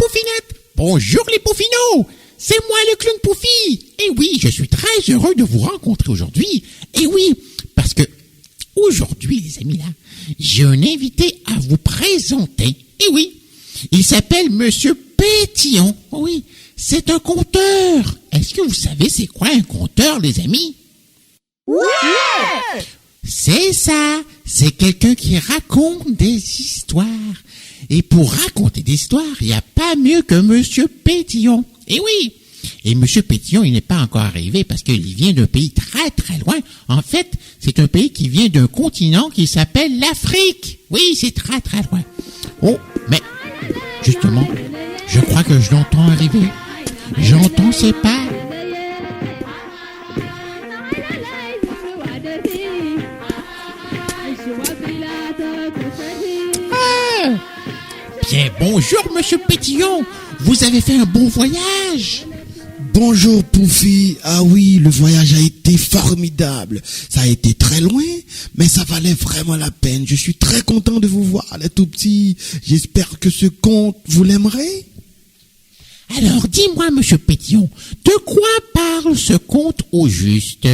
Poufinette. Bonjour les Poufinaux. C'est moi le clown Poufi. Et oui, je suis très heureux de vous rencontrer aujourd'hui. Et oui, parce que aujourd'hui, les amis, là, j'ai un invité à vous présenter. Et oui, il s'appelle Monsieur Pétillon. Oui, c'est un conteur. Est-ce que vous savez c'est quoi un conteur, les amis? Ouais! C'est ça. C'est quelqu'un qui raconte des histoires. Et pour raconter des histoires, il n'y a pas mieux que Monsieur Pétillon. Et oui. Et Monsieur Pétillon, il n'est pas encore arrivé parce qu'il vient d'un pays très très loin. En fait, c'est un pays qui vient d'un continent qui s'appelle l'Afrique. Oui, c'est très très loin. Oh, mais justement, je crois que je l'entends arriver. J'entends ses pas. Ah! Bien, bonjour Monsieur Pétillon. Vous avez fait un bon voyage. Bonjour Poufi, ah oui, le voyage a été formidable. Ça a été très loin, mais ça valait vraiment la peine. Je suis très content de vous voir, les tout petits. J'espère que ce conte, vous l'aimerez. Alors, dis-moi, Monsieur Pétillon, de quoi parle ce conte au juste?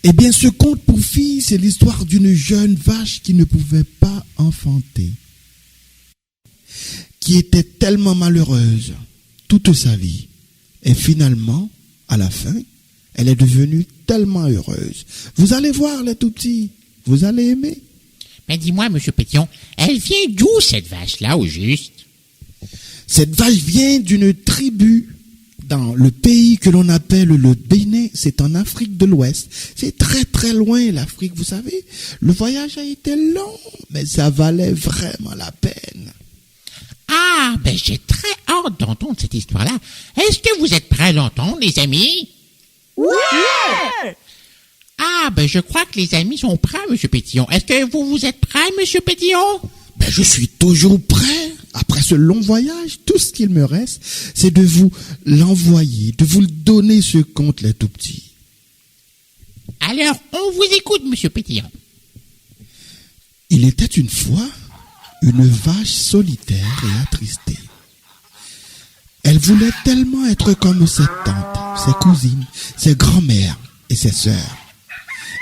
Eh bien, ce conte Poufi, c'est l'histoire d'une jeune vache qui ne pouvait pas enfanter, qui était tellement malheureuse toute sa vie. Et finalement, à la fin, elle est devenue tellement heureuse. Vous allez voir, les tout petits. Vous allez aimer. Mais dis-moi, Monsieur Pétillon, elle vient d'où cette vache-là, au juste? Cette vache vient d'une tribu dans le pays que l'on appelle le Bénin. C'est en Afrique de l'Ouest. C'est très très loin, l'Afrique, vous savez. Le voyage a été long, mais ça valait vraiment la peine. Ah, ben j'ai très hâte d'entendre cette histoire-là. Est-ce que vous êtes prêts à l'entendre, les amis? Ouais! Ah, ben je crois que les amis sont prêts, Monsieur Pétillon. Est-ce que vous êtes prêts, Monsieur Pétillon? Ben, je suis toujours prêt. Après ce long voyage, tout ce qu'il me reste, c'est de vous l'envoyer, de vous le donner, ce conte, les tout petits. Alors, on vous écoute, Monsieur Pétillon. Il était une fois une vache solitaire et attristée. Elle voulait tellement être comme ses tantes, ses cousines, ses grands-mères et ses sœurs.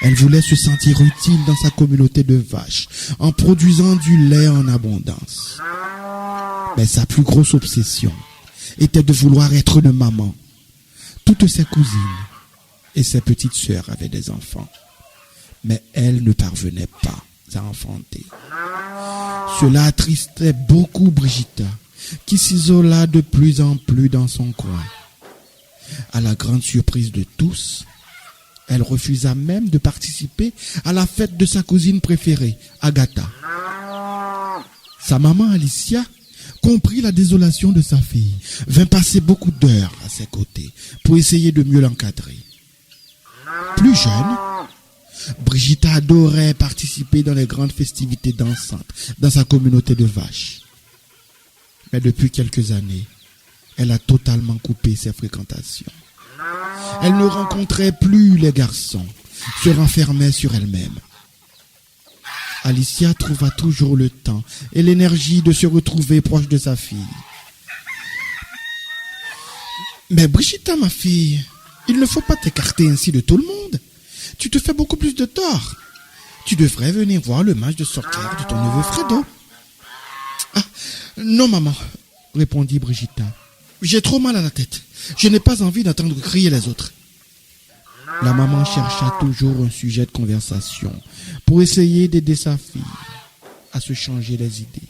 Elle voulait se sentir utile dans sa communauté de vaches en produisant du lait en abondance. Mais sa plus grosse obsession était de vouloir être une maman. Toutes ses cousines et ses petites sœurs avaient des enfants, mais elle ne parvenait pas à enfanter. Cela attristait beaucoup Brigitta, qui s'isola de plus en plus dans son coin. À la grande surprise de tous, elle refusa même de participer à la fête de sa cousine préférée, Agatha. Sa maman Alicia comprit la désolation de sa fille, vint passer beaucoup d'heures à ses côtés pour essayer de mieux l'encadrer. Plus jeune, Brigitta adorait participer dans les grandes festivités dansantes dans sa communauté de vaches. Mais depuis quelques années, elle a totalement coupé ses fréquentations. Elle ne rencontrait plus les garçons, se renfermait sur elle-même. Alicia trouva toujours le temps et l'énergie de se retrouver proche de sa fille. Mais Brigitta, ma fille, il ne faut pas t'écarter ainsi de tout le monde. Tu te fais beaucoup plus de tort. Tu devrais venir voir le match de soccer de ton neveu Fredo. Ah, non maman, répondit Brigitta. J'ai trop mal à la tête. Je n'ai pas envie d'entendre crier les autres. La maman chercha toujours un sujet de conversation pour essayer d'aider sa fille à se changer les idées.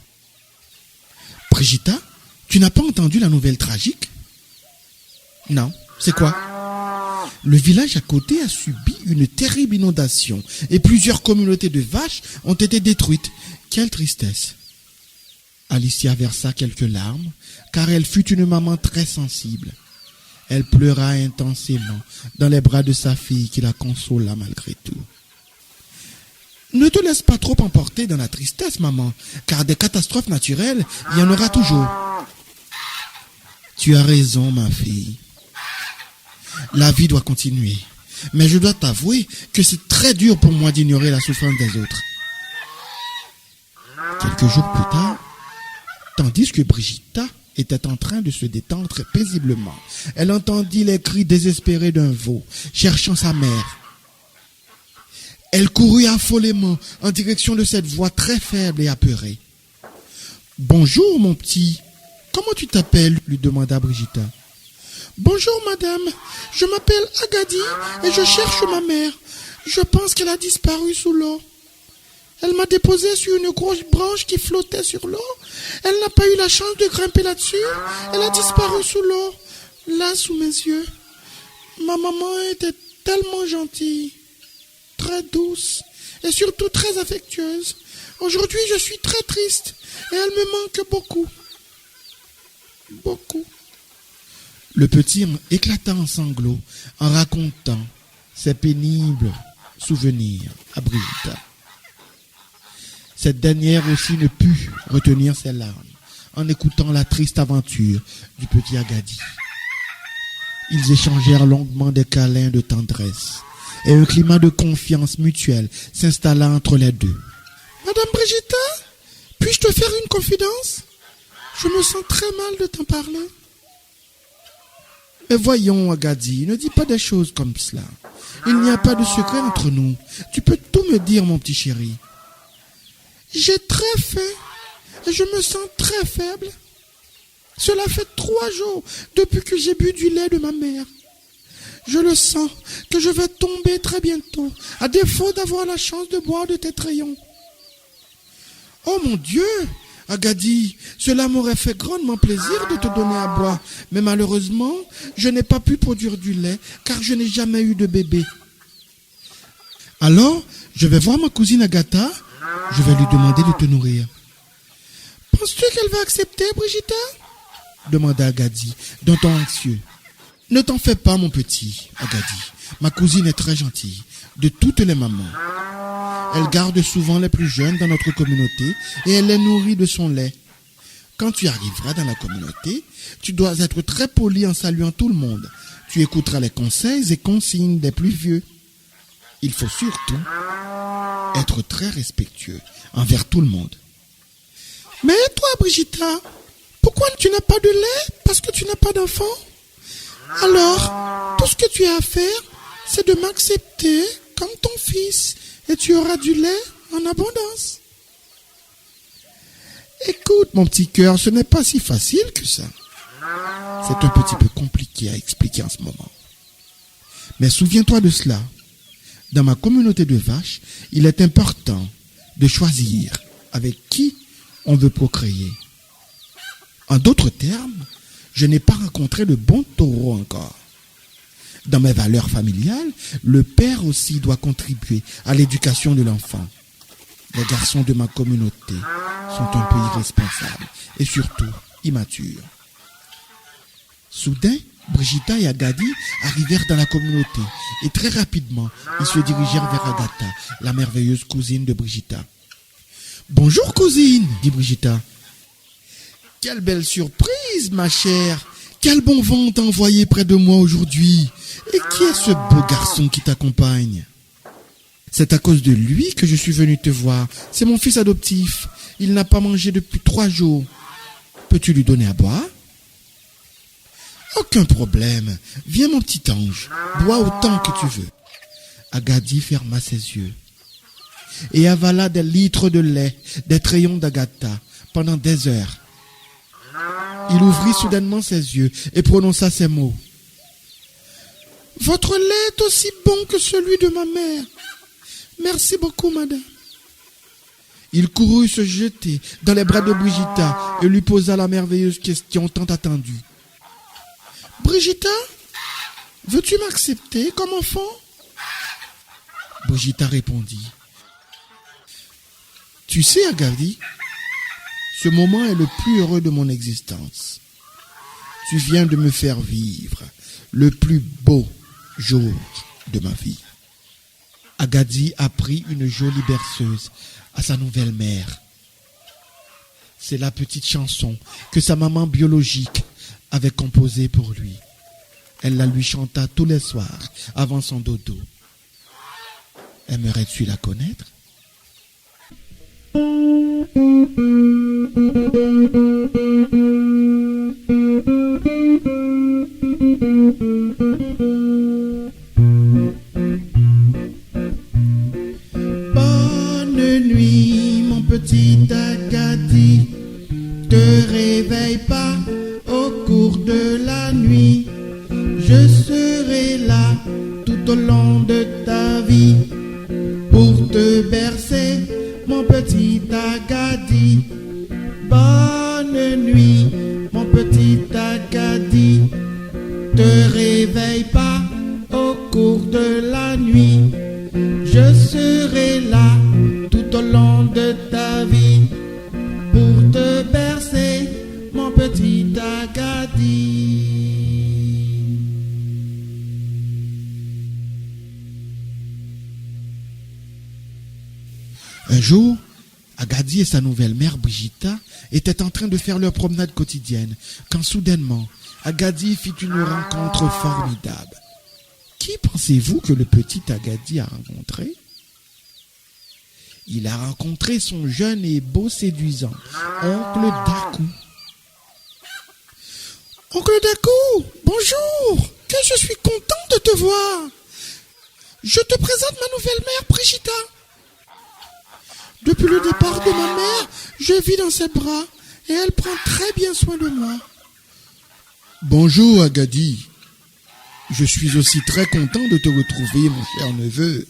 Brigitta, tu n'as pas entendu la nouvelle tragique? Non, c'est quoi? Le village à côté a subi une terrible inondation et plusieurs communautés de vaches ont été détruites. Quelle tristesse! Alicia versa quelques larmes, car elle fut une maman très sensible. Elle pleura intensément dans les bras de sa fille qui la consola malgré tout. Ne te laisse pas trop emporter dans la tristesse, maman, car des catastrophes naturelles, il y en aura toujours. Tu as raison, ma fille. La vie doit continuer, mais je dois t'avouer que c'est très dur pour moi d'ignorer la souffrance des autres. Quelques jours plus tard, Tandis que Brigitta était en train de se détendre paisiblement, elle entendit les cris désespérés d'un veau cherchant sa mère. Elle courut affolément en direction de cette voix très faible et apeurée. « Bonjour, mon petit. Comment tu t'appelles » lui demanda Brigitta. « Bonjour, madame. Je m'appelle Agadi et je cherche ma mère. Je pense qu'elle a disparu sous l'eau. Elle m'a déposé sur une grosse branche qui flottait sur l'eau. Elle n'a pas eu la chance de grimper là-dessus. Elle a disparu sous l'eau, là, sous mes yeux. Ma maman était tellement gentille, très douce et surtout très affectueuse. Aujourd'hui, je suis très triste et elle me manque beaucoup. Beaucoup. » Le petit éclata en sanglots en racontant ses pénibles souvenirs à Brigitta. Cette dernière aussi ne put retenir ses larmes en écoutant la triste aventure du petit Agadi. Ils échangèrent longuement des câlins de tendresse et un climat de confiance mutuelle s'installa entre les deux. « Madame Brigitta, puis-je te faire une confidence ? Je me sens très mal de t'en parler. » « Mais voyons, Agadi, ne dis pas des choses comme cela. Il n'y a pas de secret entre nous. Tu peux tout me dire, mon petit chéri. » « J'ai très faim et je me sens très faible. Cela fait 3 jours depuis que j'ai bu du lait de ma mère. Je le sens que je vais tomber très bientôt, à défaut d'avoir la chance de boire de tes rayons. »« Oh mon Dieu, Agadi, cela m'aurait fait grandement plaisir de te donner à boire, mais malheureusement, je n'ai pas pu produire du lait car je n'ai jamais eu de bébé. Alors, je vais voir ma cousine Agatha. Je vais lui demander de te nourrir. »« Penses-tu qu'elle va accepter, Brigitta ?» demanda Agadi, d'un ton anxieux. « Ne t'en fais pas, mon petit, Agadi. Ma cousine est très gentille, de toutes les mamans. Elle garde souvent les plus jeunes dans notre communauté et elle les nourrit de son lait. Quand tu arriveras dans la communauté, tu dois être très poli en saluant tout le monde. Tu écouteras les conseils et consignes des plus vieux. Il faut surtout être très respectueux envers tout le monde. »« Mais toi, Brigitta, pourquoi tu n'as pas de lait? Parce que tu n'as pas d'enfant? Alors, tout ce que tu as à faire, c'est de m'accepter comme ton fils et tu auras du lait en abondance. » « Écoute, mon petit cœur, ce n'est pas si facile que ça. C'est un petit peu compliqué à expliquer en ce moment. Mais souviens-toi de cela. Dans ma communauté de vaches, il est important de choisir avec qui on veut procréer. En d'autres termes, je n'ai pas rencontré de bon taureau encore. Dans mes valeurs familiales, le père aussi doit contribuer à l'éducation de l'enfant. Les garçons de ma communauté sont un peu irresponsables et surtout immatures. Soudain, Brigitta et Agadi arrivèrent dans la communauté et très rapidement, ils se dirigèrent vers Agatha, la merveilleuse cousine de Brigitta. « Bonjour cousine, dit Brigitta. Quelle belle surprise, ma chère. Quel bon vent t'a envoyé près de moi aujourd'hui. Et qui est ce beau garçon qui t'accompagne ? C'est à cause de lui que je suis venu te voir. C'est mon fils adoptif. Il n'a pas mangé depuis 3 jours. Peux-tu lui donner à boire ? Aucun problème. Viens mon petit ange. Bois autant que tu veux. Agadi ferma ses yeux et avala des litres de lait des rayons d'Agatha pendant des heures. Il ouvrit soudainement ses yeux et prononça ces mots. « Votre lait est aussi bon que celui de ma mère. Merci beaucoup, madame. » Il courut se jeter dans les bras de Brigitta et lui posa la merveilleuse question tant attendue. « Brigitta, veux-tu m'accepter comme enfant ?» Brigitta répondit. « Tu sais, Agadi, ce moment est le plus heureux de mon existence. Tu viens de me faire vivre le plus beau jour de ma vie. » Agadi apprit une jolie berceuse à sa nouvelle mère. C'est la petite chanson que sa maman biologique avait composée pour lui. Elle la lui chanta tous les soirs avant son dodo. Aimerais-tu la connaître ? Bonne nuit, mon petit Agadi. Te réveille pas au cours de la nuit. Je serai là tout au long de ta vie pour te bercer, mon petit Agadi. Bonne nuit, mon petit Agadi. Te réveille pas au cours de la nuit. Je serai là tout au long de ta vie pour te bercer, mon petit Agadi. Un jour, Agadi et sa nouvelle mère Brigitta étaient en train de faire leur promenade quotidienne quand soudainement, Agadi fit une rencontre formidable. Qui pensez-vous que le petit Agadi a rencontré? Il a rencontré son jeune et beau séduisant, oncle Dakou. Oncle Dakou, bonjour, que je suis content de te voir. Je te présente ma nouvelle mère Brigitta. Depuis le départ de ma mère, je vis dans ses bras et elle prend très bien soin de moi. Bonjour Agadi. Je suis aussi très content de te retrouver, mon cher neveu.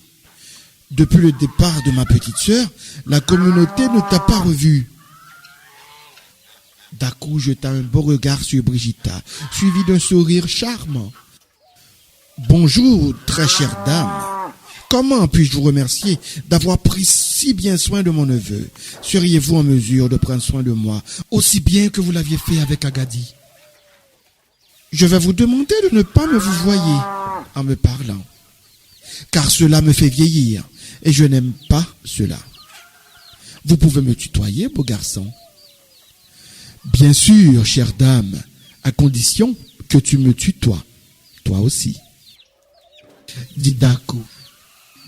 Depuis le départ de ma petite sœur, la communauté ne t'a pas revu. Dakou jeta un beau regard sur Brigitta, suivi d'un sourire charmant. Bonjour, très chère dame. Comment puis-je vous remercier d'avoir pris si bien soin de mon neveu? Seriez-vous en mesure de prendre soin de moi aussi bien que vous l'aviez fait avec Agadi? Je vais vous demander de ne pas me vouvoyer en me parlant, car cela me fait vieillir et je n'aime pas cela. Vous pouvez me tutoyer, beau garçon. Bien sûr, chère dame, à condition que tu me tutoies, toi aussi. Dit Dakou.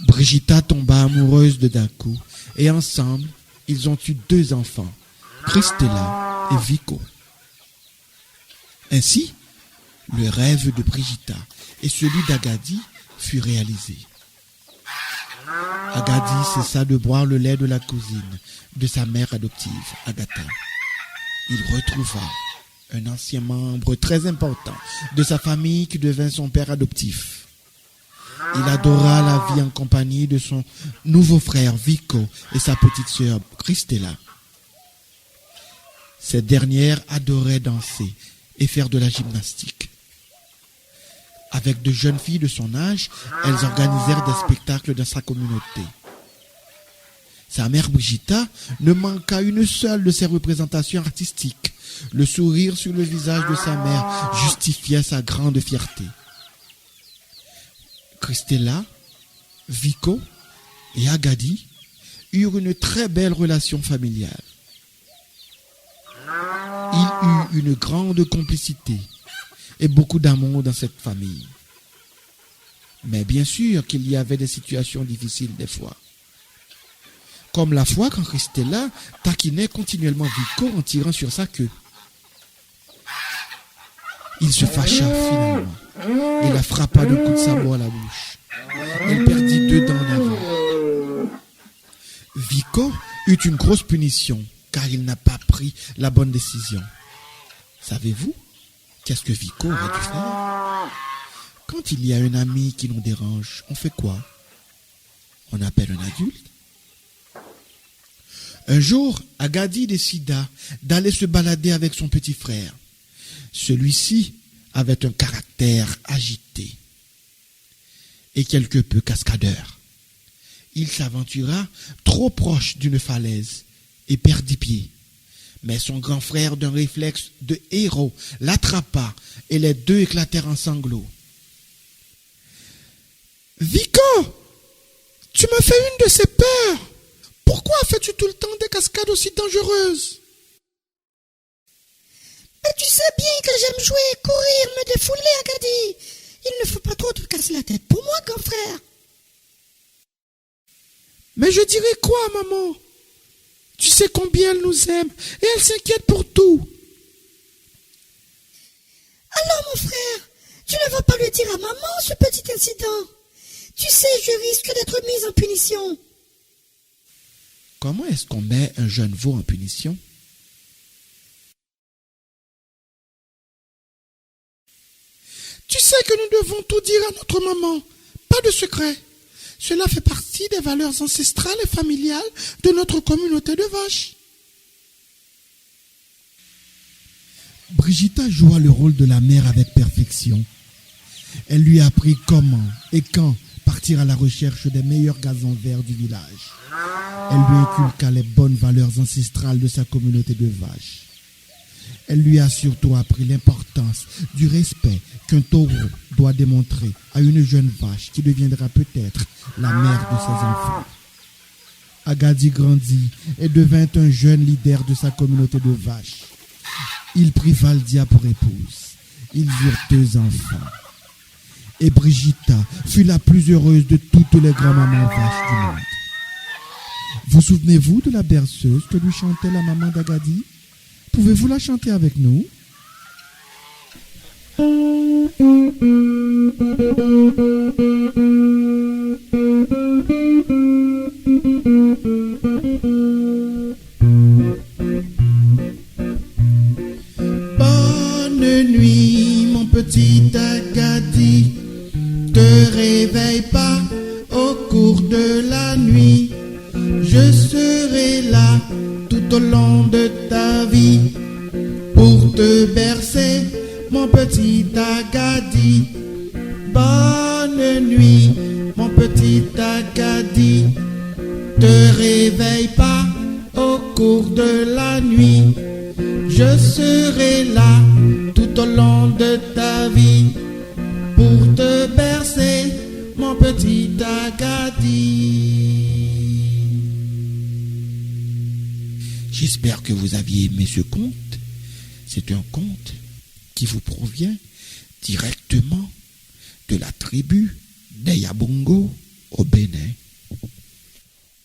Brigitta tomba amoureuse de Dakou et ensemble, ils ont eu 2 enfants, Christella et Vico. Ainsi, le rêve de Brigitta et celui d'Agadi fut réalisé. Agadi cessa de boire le lait de la cousine de sa mère adoptive, Agatha. Il retrouva un ancien membre très important de sa famille qui devint son père adoptif. Il adora la vie en compagnie de son nouveau frère Vico et sa petite sœur Christella. Cette dernière adorait danser et faire de la gymnastique. Avec de jeunes filles de son âge, elles organisèrent des spectacles dans sa communauté. Sa mère Brigitta ne manqua une seule de ses représentations artistiques. Le sourire sur le visage de sa mère justifiait sa grande fierté. Christella, Vico et Agadi eurent une très belle relation familiale. Il eut une grande complicité et beaucoup d'amour dans cette famille. Mais bien sûr qu'il y avait des situations difficiles des fois. Comme la fois quand Christella taquinait continuellement Vico en tirant sur sa queue. Il se fâcha finalement et la frappa d'un coup de sabot à la bouche. Elle perdit 2 dents en avant. Vico eut une grosse punition car il n'a pas pris la bonne décision. Savez-vous qu'est-ce que Vico aurait dû faire? Quand il y a un ami qui nous dérange, on fait quoi? On appelle un adulte. Un jour, Agadi décida d'aller se balader avec son petit frère. Celui-ci avait un caractère agité et quelque peu cascadeur. Il s'aventura trop proche d'une falaise et perdit pied. Mais son grand frère, d'un réflexe de héros, l'attrapa et les 2 éclatèrent en sanglots. « Vico, tu m'as fait une de ces peurs. Pourquoi fais-tu tout le temps des cascades aussi dangereuses? » Mais tu sais bien que j'aime jouer, courir, me défouler, Agadi. Il ne faut pas trop te casser la tête pour moi, grand frère. Mais je dirais quoi, maman? Tu sais combien elle nous aime et elle s'inquiète pour tout. Alors, mon frère, tu ne vas pas lui dire à maman ce petit incident. Tu sais, je risque d'être mise en punition. Comment est-ce qu'on met un jeune veau en punition? Tu sais que nous devons tout dire à notre maman. Pas de secret. Cela fait partie des valeurs ancestrales et familiales de notre communauté de vaches. Brigitta joua le rôle de la mère avec perfection. Elle lui apprit comment et quand partir à la recherche des meilleurs gazons verts du village. Elle lui inculqua les bonnes valeurs ancestrales de sa communauté de vaches. Elle lui a surtout appris l'importance du respect qu'un taureau doit démontrer à une jeune vache qui deviendra peut-être la mère de ses enfants. Agadi grandit et devint un jeune leader de sa communauté de vaches. Il prit Valdia pour épouse. Ils eurent 2 enfants. Et Brigitta fut la plus heureuse de toutes les grands-mamans vaches du monde. Vous souvenez-vous de la berceuse que lui chantait la maman d'Agadi? Pouvez-vous la chanter avec nous? Bonne nuit, mon petit Agadi. Te réveille pas au cours de la nuit. Je serai là tout au long de ta vie pour te bercer, mon petit Agadi. Bonne nuit, mon petit Agadi. Te réveille pas au cours de la nuit. Je serai là tout au long de ta vie pour te bercer, mon petit Agadi. J'espère que vous aviez aimé ce conte. C'est un conte qui vous provient directement de la tribu des Yabongo au Bénin.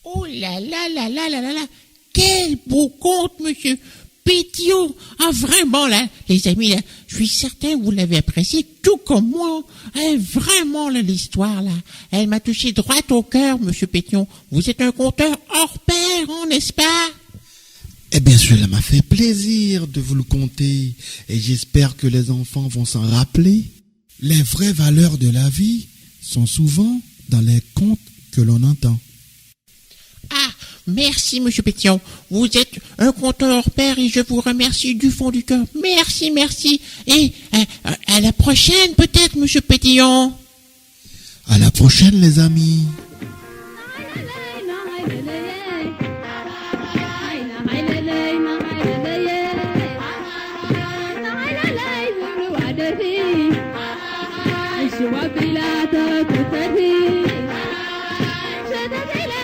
Oh là là là là là là là, quel beau conte, monsieur Pétillon. Ah, vraiment, là, les amis, là, je suis certain que vous l'avez apprécié, tout comme moi. Vraiment, là, l'histoire, là, elle m'a touché droit au cœur, monsieur Pétillon. Vous êtes un conteur hors pair, hein, n'est-ce pas? Eh bien, cela m'a fait plaisir de vous le conter et j'espère que les enfants vont s'en rappeler. Les vraies valeurs de la vie sont souvent dans les contes que l'on entend. Ah, merci, monsieur Pétillon. Vous êtes un conteur hors pair et je vous remercie du fond du cœur. Merci, merci. Et à la prochaine, peut-être, monsieur Pétillon. À la prochaine, les amis. شو بلا تكتفي